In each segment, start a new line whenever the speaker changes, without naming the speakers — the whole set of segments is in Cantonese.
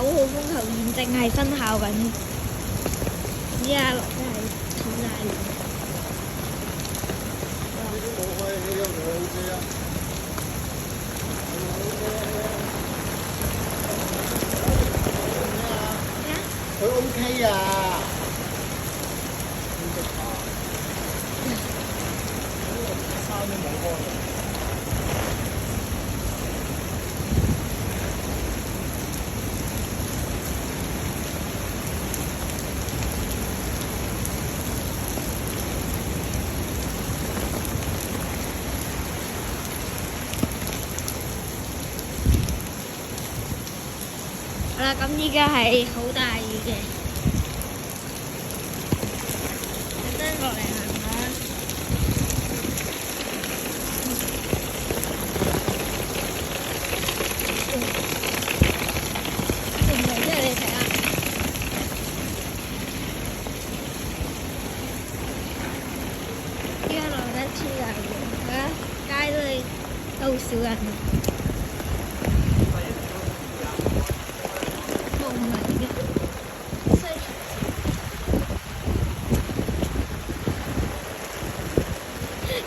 號風球現正係生效緊，依家落真係好大雨。
佢 OK 啊！衫都冇開。
好啦，咁依家係好大雨嘅，特登落嚟行下。仲唔嚟？即係你睇下，依家落得超大雨，而家街都好少人。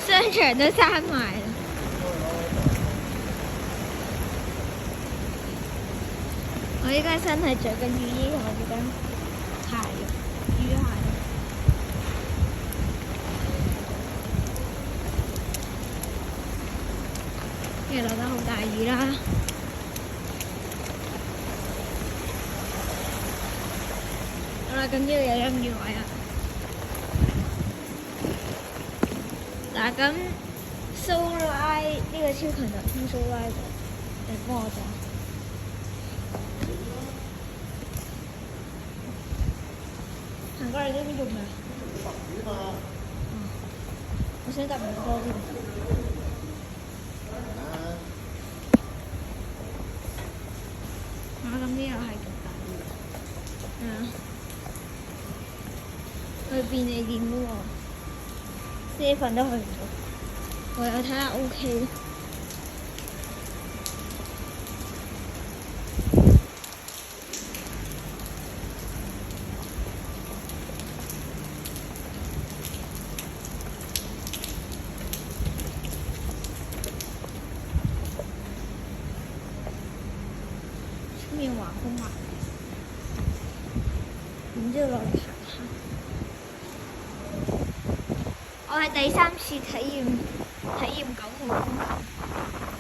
商場都閂埋啦。我依家身係着緊雨衣同我着緊鞋，雨鞋。跟住落得好大雨啦。好啦，咁呢度有音樂位啊。嗱，咁蘇拉呢個超強就聽蘇拉嘅，你幫我講。行過嚟呢邊做咩？
揼魚嘛。
我想揼唔多啲。咁呢又係咁大雨。去便利店喎。7-Eleven都去唔到，我有睇下 OK。出面橫風橫雨，然之後落嚟行下。我係第3次體驗9號風球，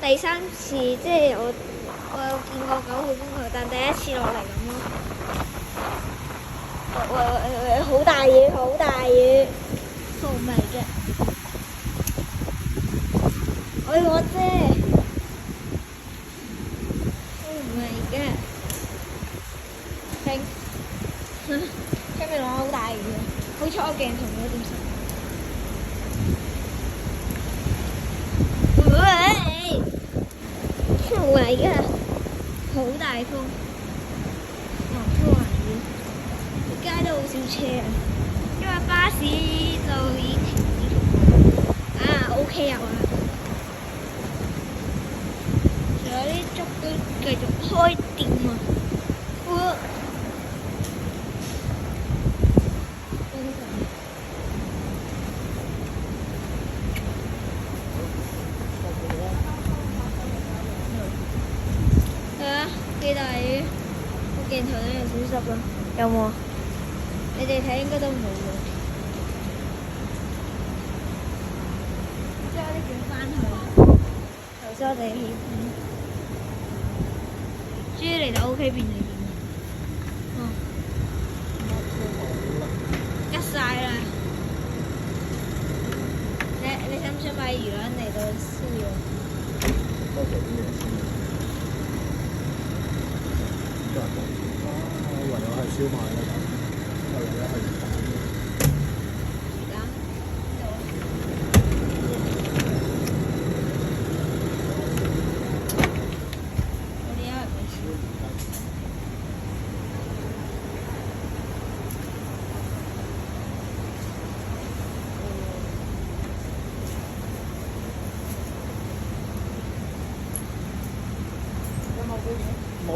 第3次即係我有見過9號風球，但第一次落嚟咁咯。好大雨，好大雨，掃咪啫！我要我遮。Oh my god！ 出面落好大雨，好彩我鏡頭冇點濕。Oh my god！ 好大風，橫風橫雨，街都好少車啊，因為巴士就已經停止。OK 有啊，仲有啲竹都繼續開店啊。幾大雨，個鏡頭都有少濕啦。有冇啊？你哋睇應該都冇喎。之後啲轉翻去，頭先我哋起片，終於嚟到 OK 便利店。吉晒啦！你想唔想買魚卵嚟到燒肉？
多謝啲嘢先。唯有係燒賣啦，唯有係魚蛋。
魚蛋我哋一係咪燒？
有冇杯嘢？冇。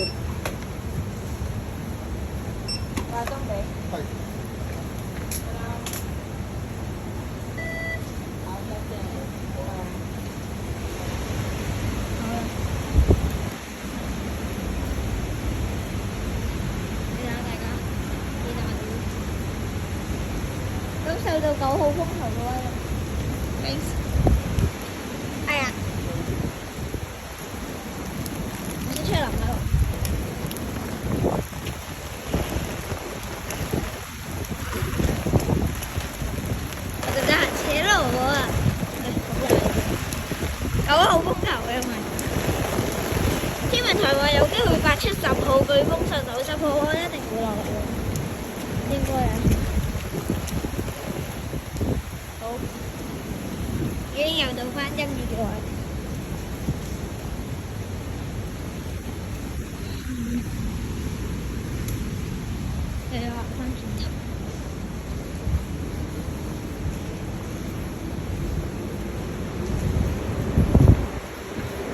號風球嗰位咯。Thanks。哎呀，我先出去淋下咯。我就得閒扯路喎啊！9號風球嘅因為天文台話有機會發出10號颶風信號，10號我一定會落嚟喎，應該啊。好，已經又到翻1月嘅話。又要行翻轉頭。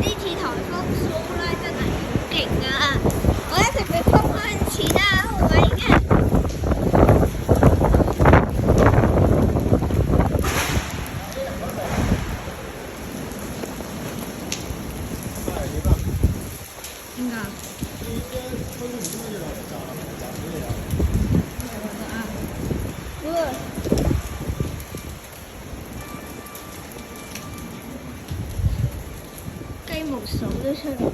呢次颱風蘇拉真係好勁啊！我一直被風向前啊，Oh my god！點解？雞毛掃都出嚟。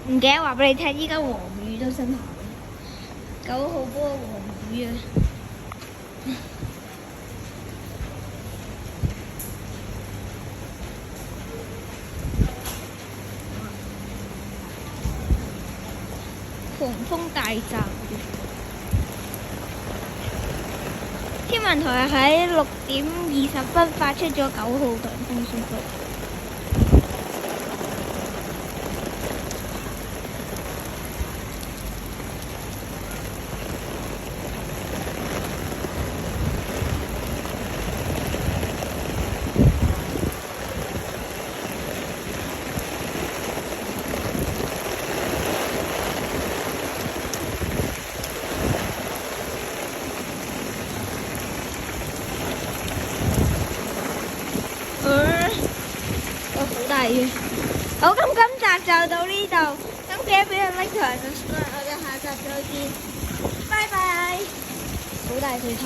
唔記得話俾你聽，依家黃雨都生效，9號波黃雨啊！狂風大驟雨。天文台喺6點20分發出咗9號強風信號。好大雨。好，咁今集就到呢度，咁記得俾個 like 同埋 subscribe，我哋下集再見，拜拜。好大水氹。